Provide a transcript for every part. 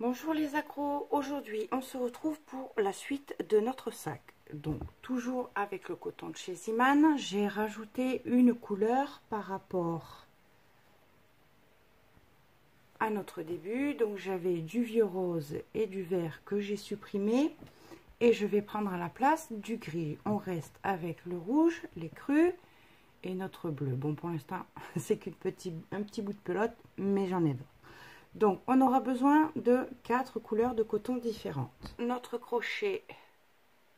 Bonjour les accros, aujourd'hui on se retrouve pour la suite de notre sac. Donc toujours avec le coton de chez Iman, j'ai rajouté une couleur par rapport à notre début. Donc j'avais du vieux rose et du vert que j'ai supprimé et je vais prendre à la place du gris. On reste avec le rouge, les crus et notre bleu. Bon, pour l'instant c'est qu'un petit bout de pelote, mais j'en ai d'autres. Donc, on aura besoin de 4 couleurs de coton différentes. Notre crochet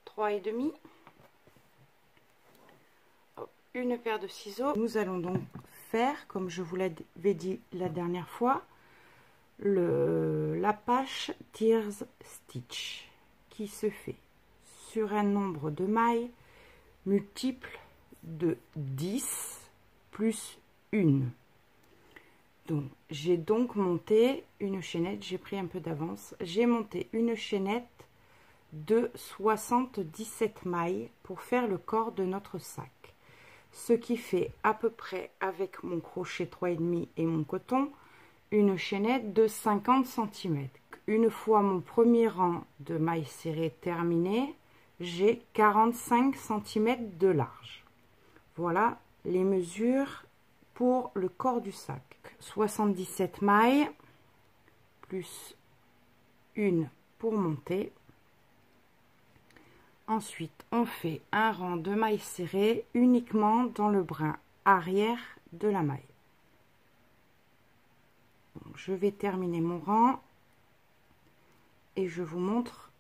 3,5. Une paire de ciseaux. Nous allons donc faire, comme je vous l'avais dit la dernière fois, l'Apache Tears Stitch qui se fait sur un nombre de mailles multiple de 10 plus 1. Donc, j'ai donc monté une chaînette, j'ai pris un peu d'avance, j'ai monté une chaînette de 77 mailles pour faire le corps de notre sac. Ce qui fait à peu près, avec mon crochet 3,5 et mon coton, une chaînette de 50 cm. Une fois mon premier rang de mailles serrées terminé, j'ai 45 cm de large. Voilà les mesures pour le corps du sac. 77 mailles plus une pour monter. Ensuite on fait un rang de mailles serrées uniquement dans le brin arrière de la maille. Donc, je vais terminer mon rang et je vous montre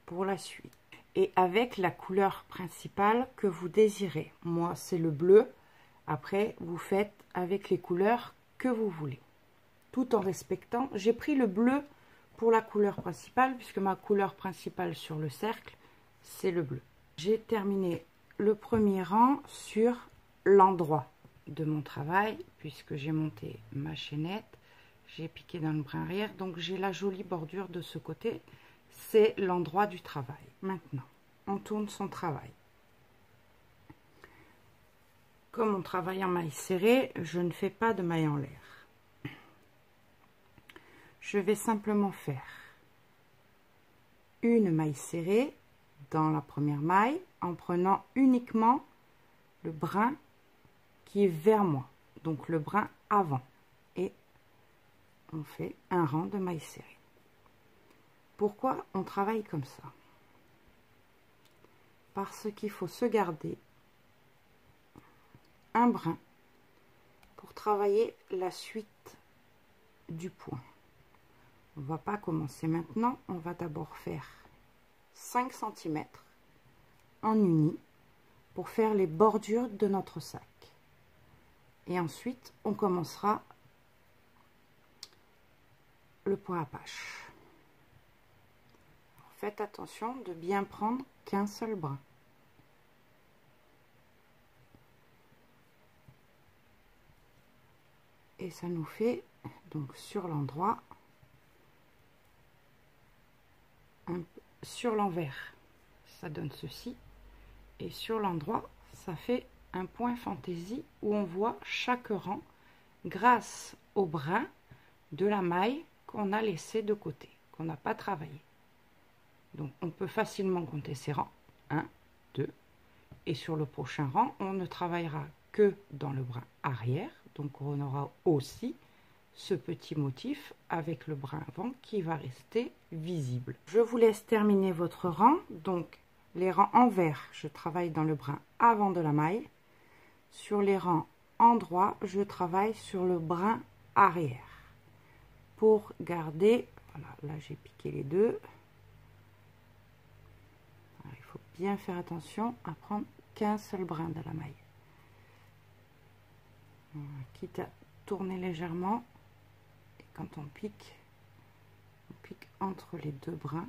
pour la suite, et avec la couleur principale que vous désirez. Moi c'est le bleu. Après, vous faites avec les couleurs que vous voulez, tout en respectant. J'ai pris le bleu pour la couleur principale, puisque ma couleur principale sur le cercle, c'est le bleu. J'ai terminé le premier rang sur l'endroit de mon travail, puisque j'ai monté ma chaînette, j'ai piqué dans le brin arrière, donc j'ai la jolie bordure de ce côté. C'est l'endroit du travail. Maintenant, on tourne son travail. Comme on travaille en maille serrée, je ne fais pas de maille en l'air. Je vais simplement faire une maille serrée dans la première maille en prenant uniquement le brin qui est vers moi, donc le brin avant, et on fait un rang de maille serrée. Pourquoi on travaille comme ça? Parce qu'il faut se garder un brin pour travailler la suite du point. On va pas commencer maintenant, on va d'abord faire 5 cm en uni pour faire les bordures de notre sac, et ensuite on commencera le point Apache. Faites attention de bien prendre qu'un seul brin. Et ça nous fait donc sur l'endroit, sur l'envers ça donne ceci, et sur l'endroit ça fait un point fantaisie où on voit chaque rang grâce au brin de la maille qu'on a laissé de côté, qu'on n'a pas travaillé. Donc on peut facilement compter ces rangs, 1, 2, et sur le prochain rang on ne travaillera que dans le brin arrière. Donc on aura aussi ce petit motif avec le brin avant qui va rester visible. Je vous laisse terminer votre rang. Donc les rangs en vert, je travaille dans le brin avant de la maille. Sur les rangs en droit, je travaille sur le brin arrière. Pour garder, voilà, là j'ai piqué les deux. Alors, il faut bien faire attention à prendre qu'un seul brin de la maille. Quitte à tourner légèrement, et quand on pique entre les deux brins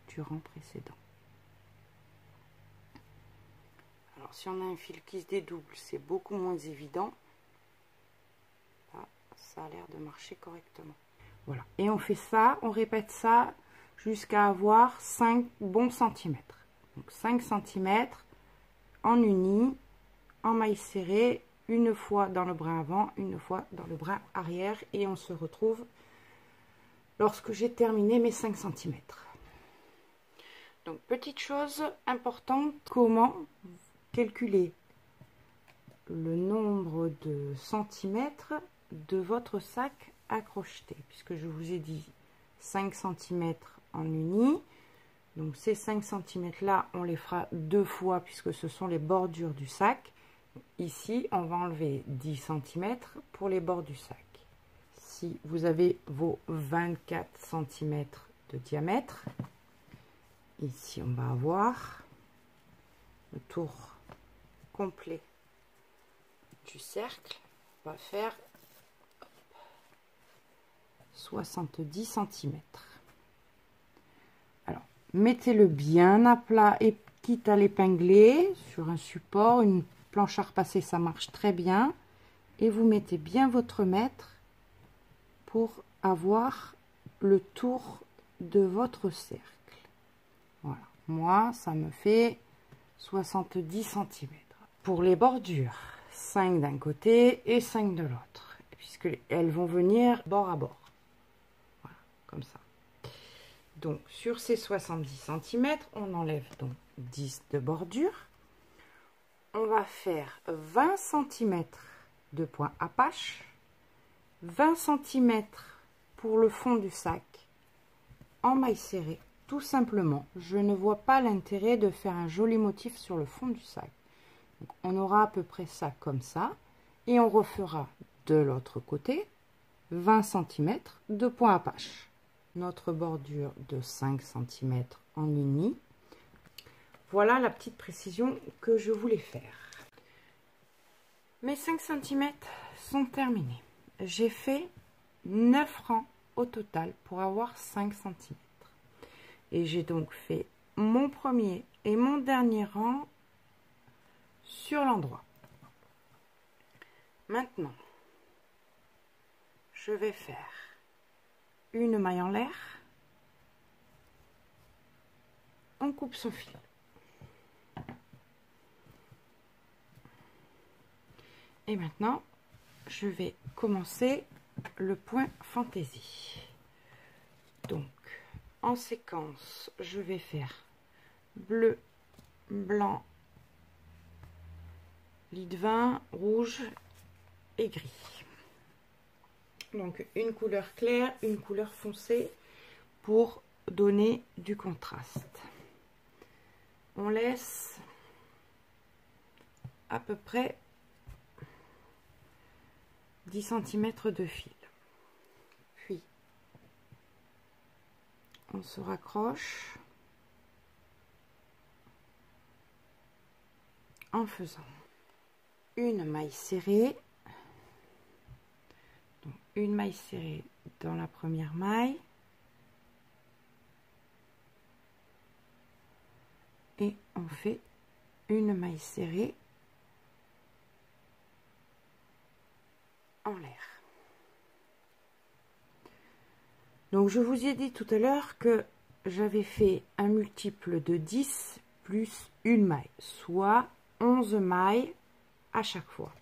du rang précédent. Alors si on a un fil qui se dédouble, c'est beaucoup moins évident. Là, ça a l'air de marcher correctement. Voilà, et on fait ça, on répète ça jusqu'à avoir 5 bons centimètres. Donc 5 cm en uni, en maille serrée, une fois dans le brin avant, une fois dans le brin arrière, et on se retrouve lorsque j'ai terminé mes 5 cm. Donc, petite chose importante, comment calculer le nombre de centimètres de votre sac à crocheter, puisque je vous ai dit 5 cm en uni. Donc ces 5 cm là, on les fera 2 fois puisque ce sont les bordures du sac. Ici, on va enlever 10 cm pour les bords du sac. Si vous avez vos 24 cm de diamètre, ici on va avoir le tour complet du cercle. On va faire 70 cm. Alors, mettez-le bien à plat et quitte à l'épingler sur un support, une planche à repasser, ça marche très bien. Et vous mettez bien votre mètre pour avoir le tour de votre cercle. Voilà, moi ça me fait 70 cm. Pour les bordures, 5 d'un côté et 5 de l'autre, puisqu'elles vont venir bord à bord. Voilà, comme ça. Donc sur ces 70 cm, on enlève donc 10 de bordure. On va faire 20 cm de point apache, 20 cm pour le fond du sac en maille serrée. Tout simplement, je ne vois pas l'intérêt de faire un joli motif sur le fond du sac. Donc, on aura à peu près ça comme ça, et on refera de l'autre côté 20 cm de point apache. Notre bordure de 5 cm en uni. Voilà la petite précision que je voulais faire. Mes 5 cm sont terminés. J'ai fait 9 rangs au total pour avoir 5 cm. Et j'ai donc fait mon premier et mon dernier rang sur l'endroit. Maintenant, je vais faire une maille en l'air. On coupe son fil. Et maintenant, je vais commencer le point fantaisie. Donc, en séquence, je vais faire bleu, blanc, lit de vin, rouge et gris. Donc, une couleur claire, une couleur foncée pour donner du contraste. On laisse à peu près 10 cm de fil. Puis, on se raccroche en faisant une maille serrée. Donc, une maille serrée dans la première maille. Et on fait une maille serrée en l'air. Donc je vous ai dit tout à l'heure que j'avais fait un multiple de 10 plus une maille, soit 11 mailles à chaque fois.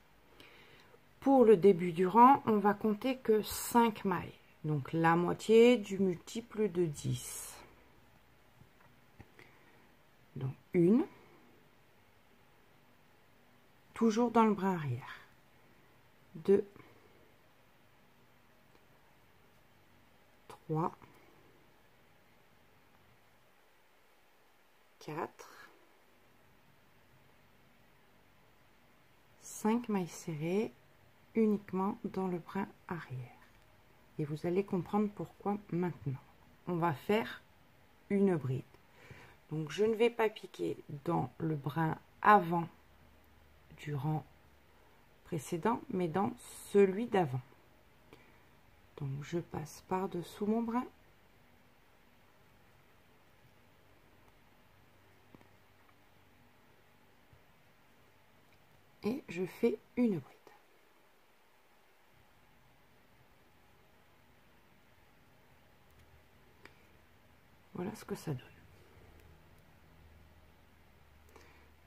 Pour le début du rang, on va compter que 5 mailles, donc la moitié du multiple de 10. Donc une, toujours dans le brin arrière, 2, 3, 4, 5 mailles serrées uniquement dans le brin arrière. Et vous allez comprendre pourquoi maintenant. On va faire une bride. Donc je ne vais pas piquer dans le brin avant du rang précédent, mais dans celui d'avant. Donc je passe par-dessous mon brin. Et je fais une bride. Voilà ce que ça donne.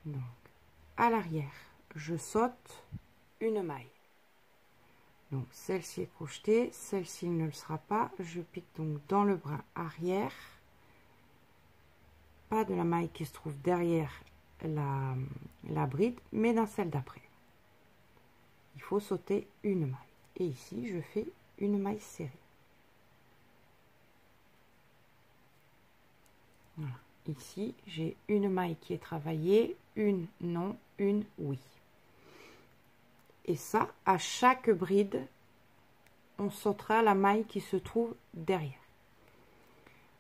Donc, à l'arrière, je saute une maille. Donc celle-ci est crochetée, celle-ci ne le sera pas. Je pique donc dans le brin arrière, pas de la maille qui se trouve derrière la bride, mais dans celle d'après. Il faut sauter une maille. Et ici, je fais une maille serrée. Voilà. Ici, j'ai une maille qui est travaillée, une non, une oui. Et ça, à chaque bride, on sautera la maille qui se trouve derrière.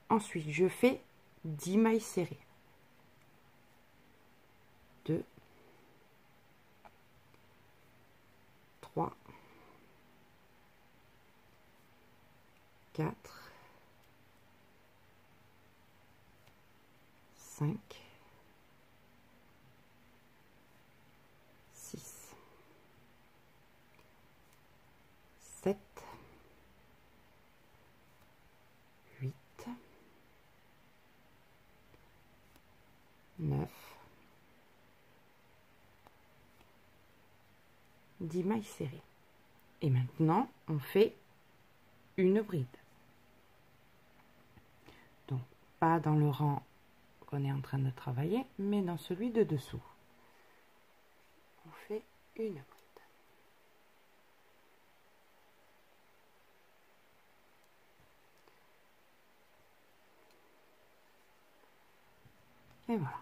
Ensuite, je fais 10 mailles serrées. 2, 3, 4, 5, 6, 7, 8, 9, 10 mailles serrées. Et maintenant, on fait une bride. Donc, pas dans le rang qu'on est en train de travailler, mais dans celui de dessous. On fait une bride. Et voilà,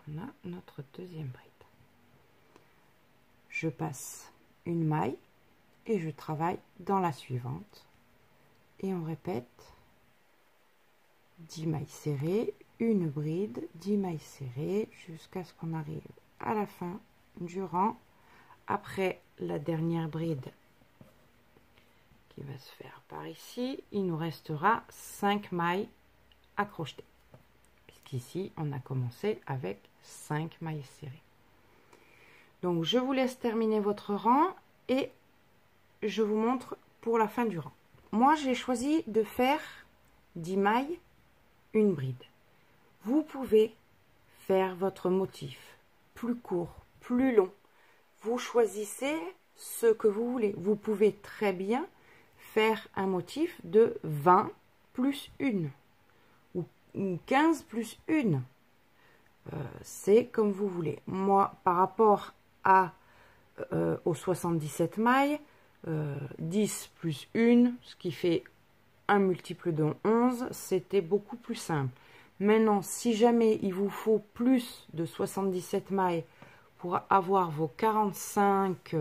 on a notre deuxième bride. Je passe une maille et je travaille dans la suivante. Et on répète 10 mailles serrées, une bride, 10 mailles serrées, jusqu'à ce qu'on arrive à la fin du rang. Après la dernière bride qui va se faire par ici, il nous restera 5 mailles à crocheter. Puisqu'ici, on a commencé avec 5 mailles serrées. Donc, je vous laisse terminer votre rang et je vous montre pour la fin du rang. Moi, j'ai choisi de faire 10 mailles, une bride. Vous pouvez faire votre motif plus court, plus long. Vous choisissez ce que vous voulez. Vous pouvez très bien faire un motif de 20 plus 1 ou 15 plus 1. C'est comme vous voulez. Moi, par rapport aux 77 mailles, 10 plus 1, ce qui fait un multiple de 11, c'était beaucoup plus simple. Maintenant, si jamais il vous faut plus de 77 mailles pour avoir vos 45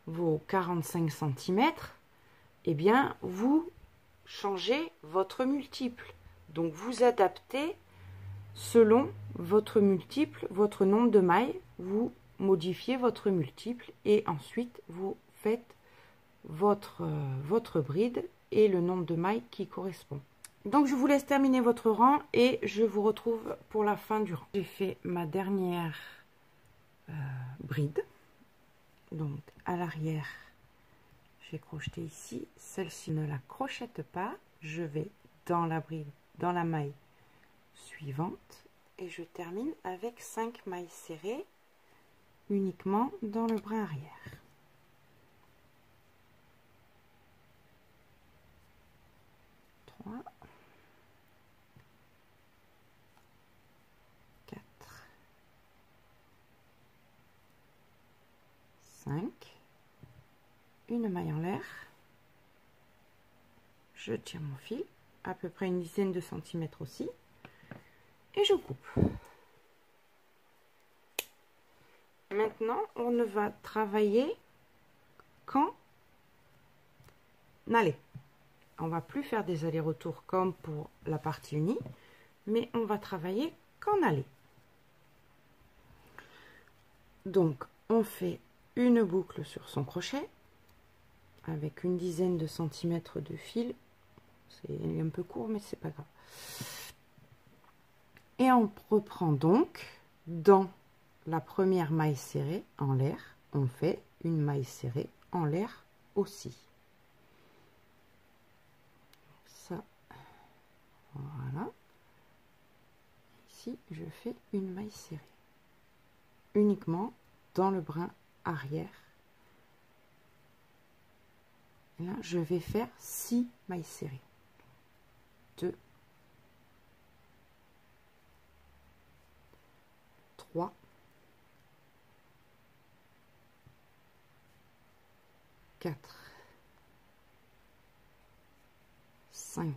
cm, eh bien, vous changez votre multiple. Donc, vous adaptez selon votre multiple, votre nombre de mailles, vous modifiez votre multiple et ensuite vous faites votre bride et le nombre de mailles qui correspond. Donc je vous laisse terminer votre rang et je vous retrouve pour la fin du rang. J'ai fait ma dernière bride. Donc à l'arrière, j'ai crocheté ici. Celle-ci ne la crochette pas. Je vais dans la bride, dans la maille suivante et je termine avec 5 mailles serrées uniquement dans le brin arrière. 3, 4, 5, une maille en l'air, je tire mon fil, à peu près une dizaine de centimètres aussi, et je coupe. Maintenant, on ne va travailler qu'en aller. On va plus faire des allers-retours comme pour la partie unie, mais on va travailler qu'en aller. Donc, on fait une boucle sur son crochet avec une dizaine de centimètres de fil. C'est un peu court, mais c'est pas grave. Et on reprend donc dans la première maille serrée en l'air, on fait une maille serrée en l'air aussi. Ça, voilà. Ici, je fais une maille serrée uniquement dans le brin arrière Là, je vais faire 6 mailles serrées. 2, 3, 4, 5,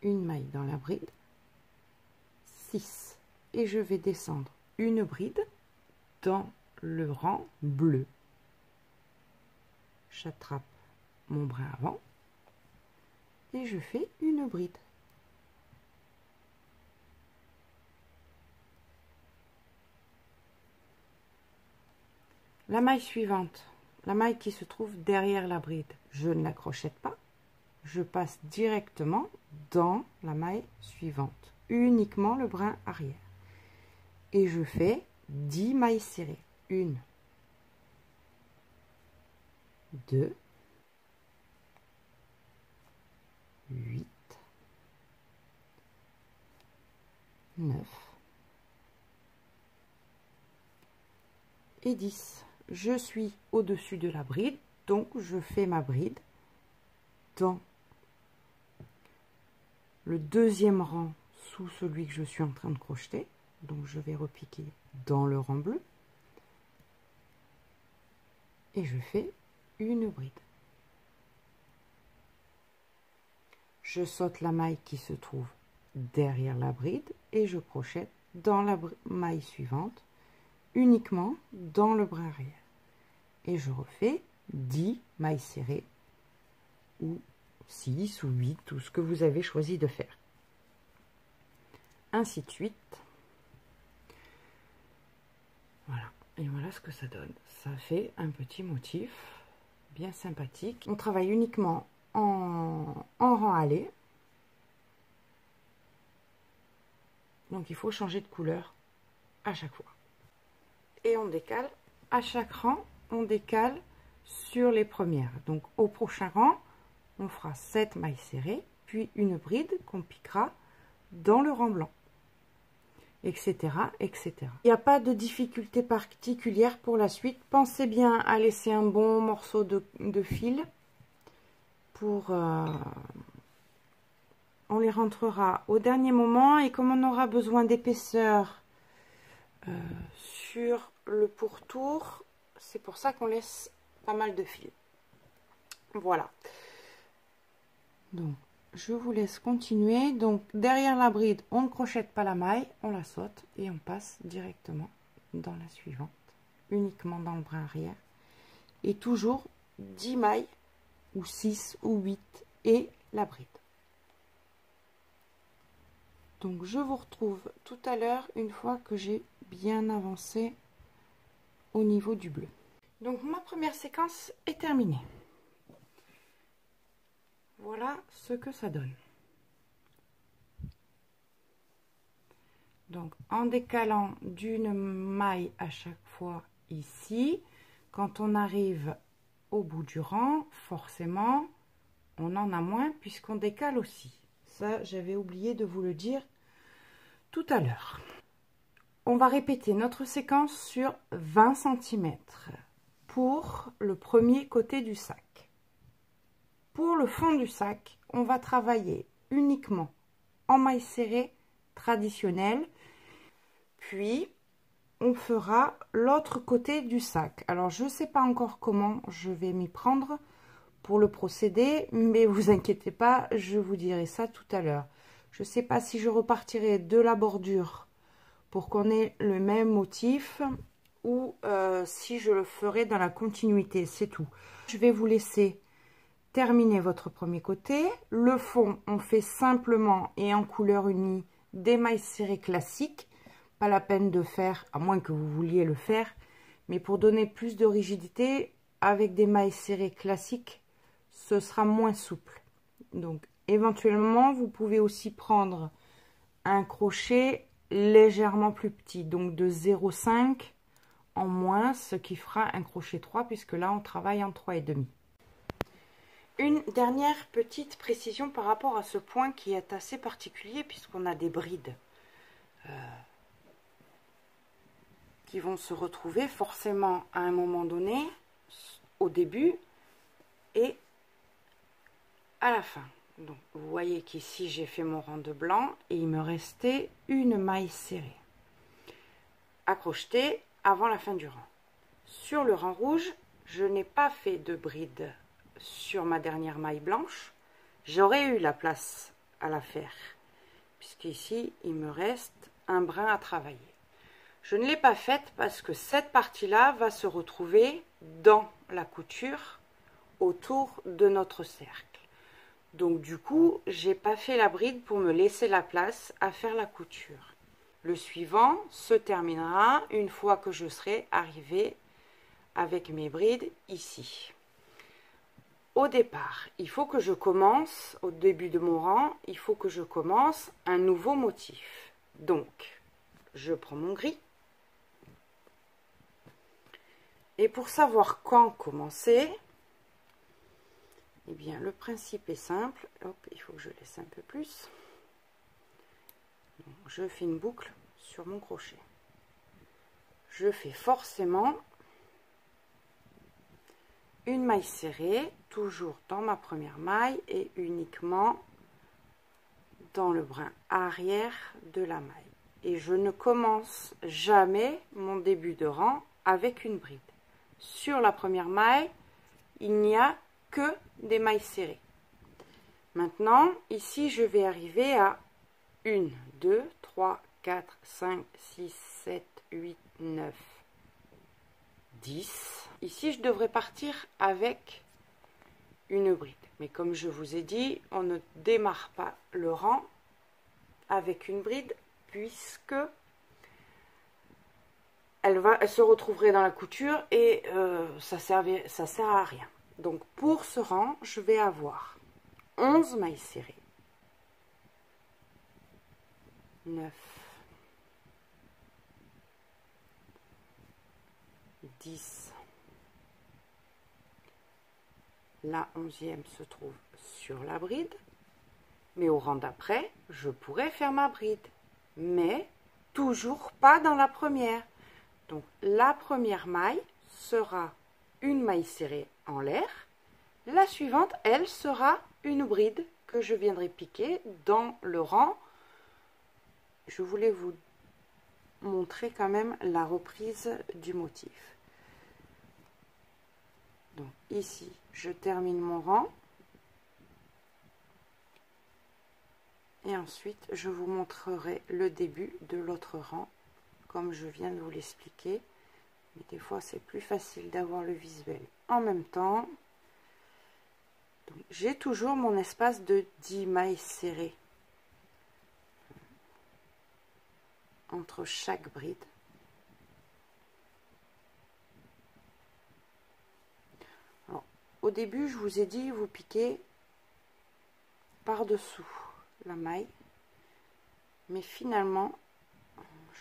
une maille dans la bride, 6, et je vais descendre une bride dans le rang bleu. J'attrape mon brin avant et je fais une bride. La maille suivante, la maille qui se trouve derrière la bride, je ne la crochette pas, je passe directement dans la maille suivante, uniquement le brin arrière. Et je fais 10 mailles serrées. 1, 2, 8, 9 et 10. Je suis au-dessus de la bride, donc je fais ma bride dans le deuxième rang sous celui que je suis en train de crocheter. Donc je vais repiquer dans le rang bleu et je fais une bride. Je saute la maille qui se trouve derrière la bride et je crochette dans la maille suivante, uniquement dans le brin arrière. Et je refais 10 mailles serrées, ou 6 ou 8, tout ce que vous avez choisi de faire. Ainsi de suite. Voilà, et voilà ce que ça donne. Ça fait un petit motif bien sympathique. On travaille uniquement en rang allé. Donc il faut changer de couleur à chaque fois. Et on décale à chaque rang, on décale sur les premières. Donc au prochain rang, on fera 7 mailles serrées, puis une bride qu'on piquera dans le rang blanc, etc., etc. Il n'y a pas de difficulté particulière pour la suite. Pensez bien à laisser un bon morceau de fil pour... on les rentrera au dernier moment, et comme on aura besoin d'épaisseur sur le pourtour, c'est pour ça qu'on laisse pas mal de fil. Voilà. Donc, je vous laisse continuer. Donc, derrière la bride, on ne crochette pas la maille, on la saute et on passe directement dans la suivante, uniquement dans le brin arrière. Et toujours 10 mailles, ou 6 ou 8, et la bride. Donc, je vous retrouve tout à l'heure, une fois que j'ai bien avancé au niveau du bleu. Donc, ma première séquence est terminée. Voilà ce que ça donne. Donc, en décalant d'une maille à chaque fois ici, quand on arrive au bout du rang, forcément, on en a moins puisqu'on décale aussi. Ça, j'avais oublié de vous le dire tout à l'heure. On va répéter notre séquence sur 20 cm pour le premier côté du sac. Pour le fond du sac, on va travailler uniquement en maille serrée traditionnelle, puis on fera l'autre côté du sac. Alors, je ne sais pas encore comment je vais m'y prendre pour le procédé, mais vous inquiétez pas, je vous dirai ça tout à l'heure. Je ne sais pas si je repartirai de la bordure pour qu'on ait le même motif, ou si je le ferai dans la continuité, c'est tout. Je vais vous laisser terminer votre premier côté. Le fond, on fait simplement et en couleur unie des mailles serrées classiques. Pas la peine de faire, à moins que vous vouliez le faire, mais pour donner plus de rigidité, avec des mailles serrées classiques, ce sera moins souple. Donc, éventuellement, vous pouvez aussi prendre un crochet légèrement plus petit, donc de 0,5 en moins, ce qui fera un crochet 3, puisque là, on travaille en 3,5. Une dernière petite précision par rapport à ce point qui est assez particulier, puisqu'on a des brides qui vont se retrouver forcément à un moment donné, au début, et à la fin. Donc vous voyez qu'ici j'ai fait mon rang de blanc et il me restait une maille serrée à crocheter avant la fin du rang. Sur le rang rouge, je n'ai pas fait de bride sur ma dernière maille blanche. J'aurais eu la place à la faire, puisqu'ici il me reste un brin à travailler. Je ne l'ai pas faite parce que cette partie-là va se retrouver dans la couture autour de notre cercle. Donc du coup, j'ai pas fait la bride pour me laisser la place à faire la couture. Le suivant se terminera une fois que je serai arrivée avec mes brides ici. Au départ, il faut que je commence, au début de mon rang, il faut que je commence un nouveau motif. Donc, je prends mon gris. Et pour savoir quand commencer, eh bien, le principe est simple. Hop, il faut que je laisse un peu plus. Donc, je fais une boucle sur mon crochet. Je fais forcément une maille serrée, toujours dans ma première maille et uniquement dans le brin arrière de la maille. Et je ne commence jamais mon début de rang avec une bride. Sur la première maille, il n'y a que des mailles serrées. Maintenant, ici, je vais arriver à 1, 2, 3, 4, 5, 6, 7, 8, 9, 10. Ici, je devrais partir avec une bride. Mais comme je vous ai dit, on ne démarre pas le rang avec une bride puisque elle se retrouverait dans la couture et ça sert à rien. Donc pour ce rang, je vais avoir 11 mailles serrées, 9, 10, la 11e se trouve sur la bride, mais au rang d'après, je pourrais faire ma bride, mais toujours pas dans la première. Donc la première maille sera une maille serrée en l'air, la suivante, elle, sera une bride que je viendrai piquer dans le rang. Je voulais vous montrer quand même la reprise du motif. Donc ici, je termine mon rang. Et ensuite, je vous montrerai le début de l'autre rang, comme je viens de vous l'expliquer. Mais des fois, c'est plus facile d'avoir le visuel en même temps. J'ai toujours mon espace de 10 mailles serrées entre chaque bride. Alors, au début, je vous ai dit, vous piquez par-dessous la maille, mais finalement,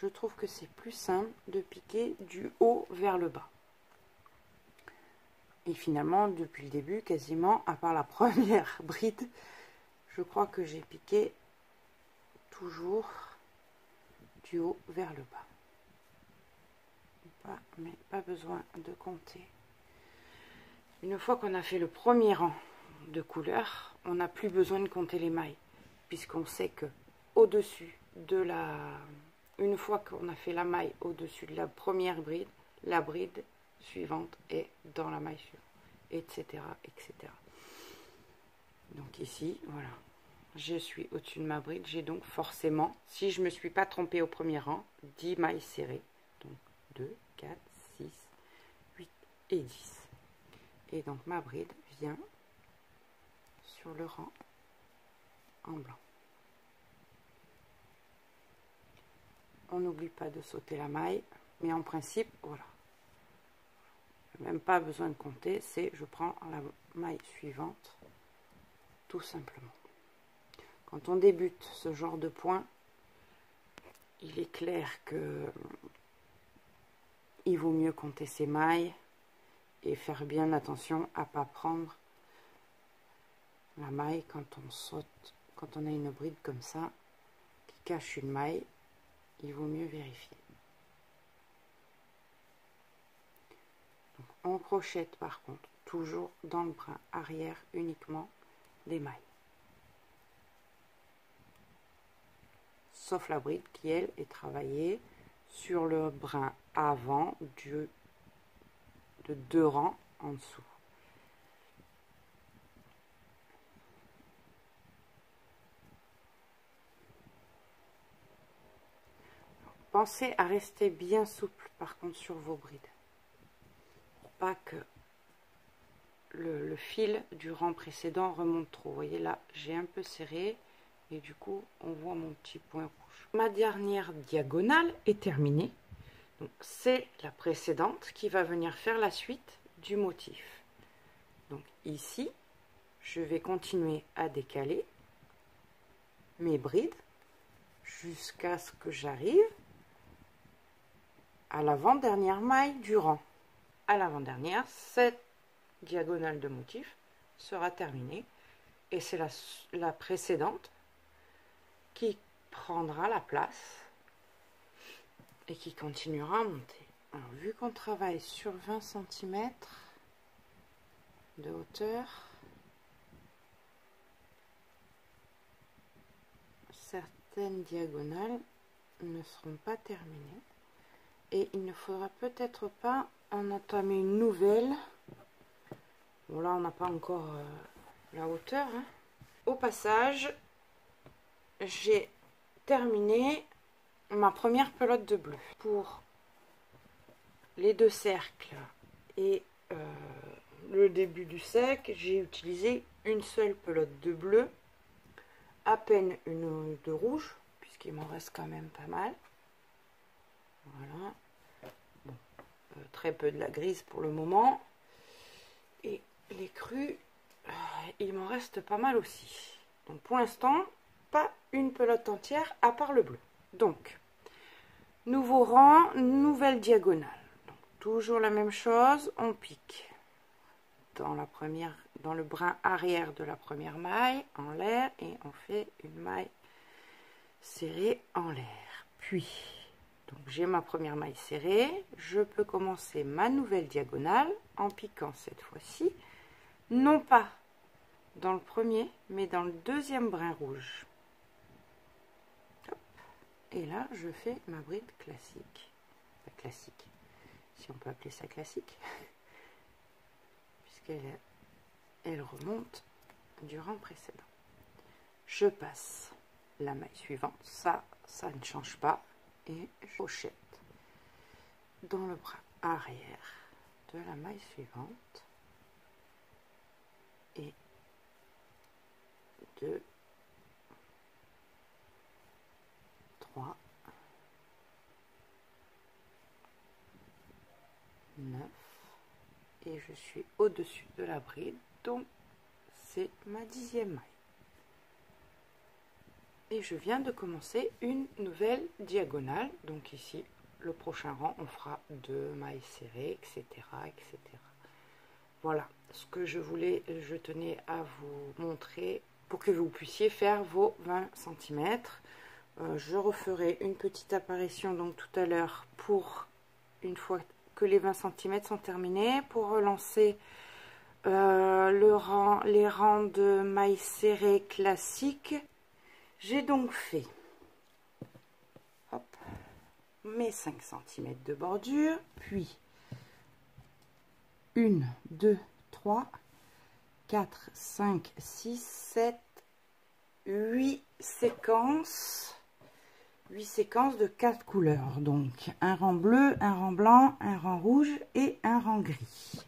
je trouve que c'est plus simple de piquer du haut vers le bas. Et finalement, depuis le début, quasiment, à part la première bride, je crois que j'ai piqué toujours du haut vers le bas. Mais pas besoin de compter. Une fois qu'on a fait le premier rang de couleurs, on n'a plus besoin de compter les mailles, puisqu'on sait que au-dessus de la... Une fois qu'on a fait la maille au-dessus de la première bride, la bride suivante est dans la maille suivante, etc., etc. Donc ici, voilà, je suis au-dessus de ma bride. J'ai donc forcément, si je ne me suis pas trompée au premier rang, 10 mailles serrées. Donc 2, 4, 6, 8 et 10. Et donc ma bride vient sur le rang en blanc. On n'oublie pas de sauter la maille, mais en principe, voilà. Même pas besoin de compter, c'est je prends la maille suivante, tout simplement. Quand on débute ce genre de point, il est clair que il vaut mieux compter ses mailles et faire bien attention à ne pas prendre la maille quand on saute, quand on a une bride comme ça qui cache une maille. Il vaut mieux vérifier. Donc, on crochette par contre toujours dans le brin arrière uniquement des mailles. Sauf la bride qui, elle, est travaillée sur le brin avant de 2 rangs en dessous. Pensez à rester bien souple par contre sur vos brides, pour pas que le fil du rang précédent remonte trop. Vous voyez là, j'ai un peu serré et du coup on voit mon petit point rouge. Ma dernière diagonale est terminée. Donc c'est la précédente qui va venir faire la suite du motif. Donc ici, je vais continuer à décaler mes brides jusqu'à ce que j'arrive à l'avant-dernière maille du rang. À l'avant-dernière, cette diagonale de motif sera terminée et c'est la précédente qui prendra la place et qui continuera à monter. Alors, vu qu'on travaille sur 20 cm de hauteur, certaines diagonales ne seront pas terminées et il ne faudra peut-être pas en entamer une nouvelle. Bon, là on n'a pas encore la hauteur, hein. Au passage, j'ai terminé ma première pelote de bleu. Pour les 2 cercles et le début du cercle, j'ai utilisé une seule pelote de bleu, à peine une de rouge, puisqu'il m'en reste quand même pas mal. Voilà. Bon, très peu de la grise pour le moment. Et les crus, il m'en reste pas mal aussi. Donc pour l'instant, pas une pelote entière à part le bleu. Donc, nouveau rang, nouvelle diagonale. Donc, toujours la même chose, on pique dans le brin arrière de la première maille en l'air et on fait une maille serrée en l'air. Puis, donc j'ai ma première maille serrée, je peux commencer ma nouvelle diagonale en piquant cette fois-ci, non pas dans le premier, mais dans le deuxième brin rouge. Hop. Et là, je fais ma bride classique. Enfin, classique, si on peut appeler ça classique, puisqu'elle remonte du rang précédent. Je passe la maille suivante, ça ne change pas, et je pochette dans le bras arrière de la maille suivante et 2, 3, 9 et je suis au-dessus de la bride, donc c'est ma 10e maille. Et je viens de commencer une nouvelle diagonale, donc ici le prochain rang on fera 2 mailles serrées, etc., etc. Voilà ce que je tenais à vous montrer pour que vous puissiez faire vos 20 cm. Je referai une petite apparition donc tout à l'heure pour une fois que les 20 cm sont terminés, pour relancer les rangs de mailles serrées classiques. J'ai donc fait hop, mes 5 cm de bordure, puis 1, 2, 3, 4, 5, 6, 7, 8 séquences. 8 séquences de 4 couleurs, donc un rang bleu, un rang blanc, un rang rouge et un rang gris.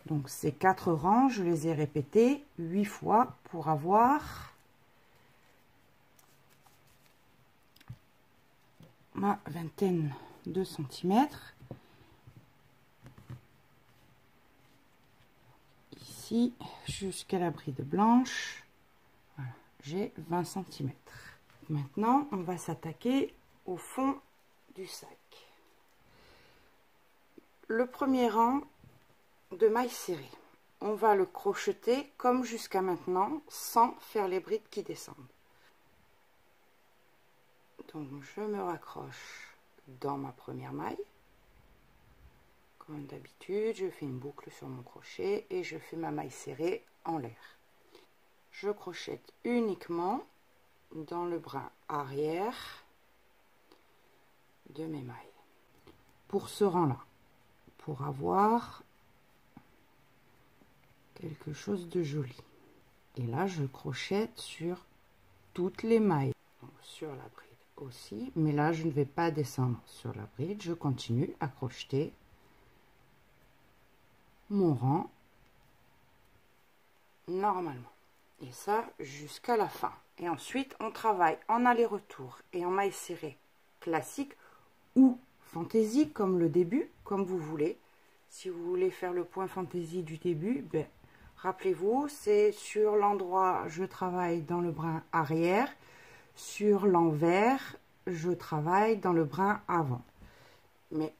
Donc ces 4 rangs, je les ai répétés 8 fois pour avoir ma vingtaine de centimètres. Ici, jusqu'à la bride blanche, voilà, j'ai 20 cm. Maintenant, on va s'attaquer au fond du sac. Le premier rang de mailles serrées, on va le crocheter comme jusqu'à maintenant, sans faire les brides qui descendent. Donc, je me raccroche dans ma première maille, Comme d'habitude, je fais une boucle sur mon crochet et je fais ma maille serrée en l'air. Je crochette uniquement dans le brin arrière de mes mailles pour ce rang là, pour avoir quelque chose de joli. Et là je crochette sur toutes les mailles. Donc, sur la bride aussi, mais là je ne vais pas descendre sur la bride, je continue à crocheter mon rang normalement, et ça jusqu'à la fin. Et ensuite on travaille en aller-retour et en maille serrée classique ou fantaisie, comme le début, comme vous voulez. Si vous voulez faire le point fantaisie du début, ben, rappelez-vous, c'est sur l'endroit je travaille dans le brin arrière, sur l'envers je travaille dans le brin avant. Mais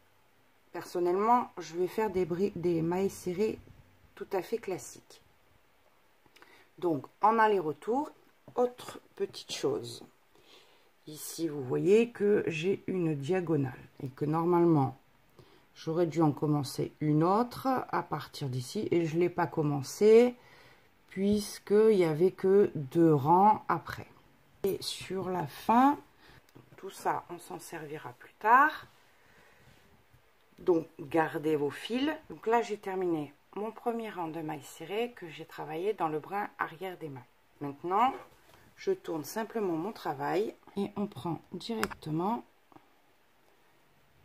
personnellement je vais faire des mailles serrées tout à fait classiques. Donc en aller-retour, autre petite chose, ici vous voyez que j'ai une diagonale et que normalement j'aurais dû en commencer une autre à partir d'ici, et je ne l'ai pas commencé puisqu'il n'y avait que 2 rangs après. Et sur la fin, tout ça on s'en servira plus tard, donc gardez vos fils. Donc là j'ai terminé mon premier rang de mailles serrées que j'ai travaillé dans le brin arrière des mailles. Maintenant je tourne simplement mon travail et on prend directement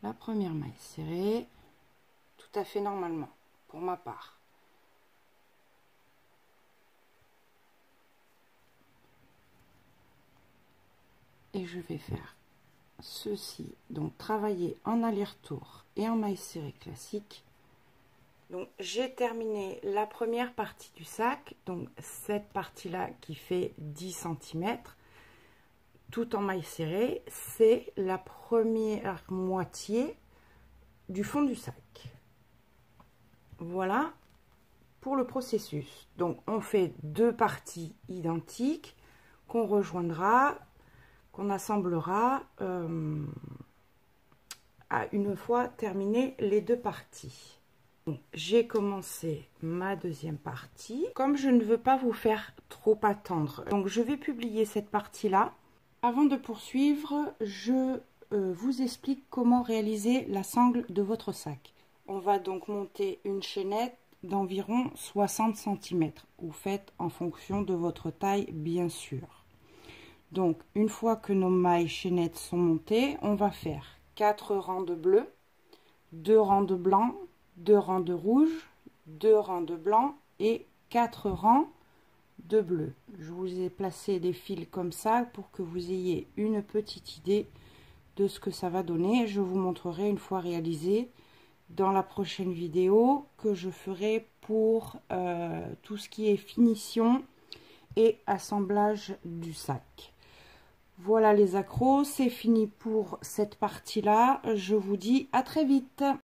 la première maille serrée, tout à fait normalement pour ma part. Et je vais faire ceci, donc travailler en aller-retour et en maille serrée classique. Donc j'ai terminé la première partie du sac, donc cette partie là qui fait 10 cm tout en maille serrée, c'est la première moitié du fond du sac. Voilà pour le processus. Donc on fait 2 parties identiques qu'on rejoindra, qu'on assemblera à une fois terminé les 2 parties. J'ai commencé ma deuxième partie. Comme je ne veux pas vous faire trop attendre, donc je vais publier cette partie là. Avant de poursuivre, je vous explique comment réaliser la sangle de votre sac. On va donc monter une chaînette d'environ 60 cm. Vous faites en fonction de votre taille, bien sûr. Donc une fois que nos mailles chaînettes sont montées, on va faire 4 rangs de bleu, 2 rangs de blanc, 2 rangs de rouge, 2 rangs de blanc et 4 rangs de bleu. Je vous ai placé des fils comme ça pour que vous ayez une petite idée de ce que ça va donner. Je vous montrerai une fois réalisé dans la prochaine vidéo que je ferai pour tout ce qui est finition et assemblage du sac. Voilà les accros, c'est fini pour cette partie là. Je vous dis à très vite.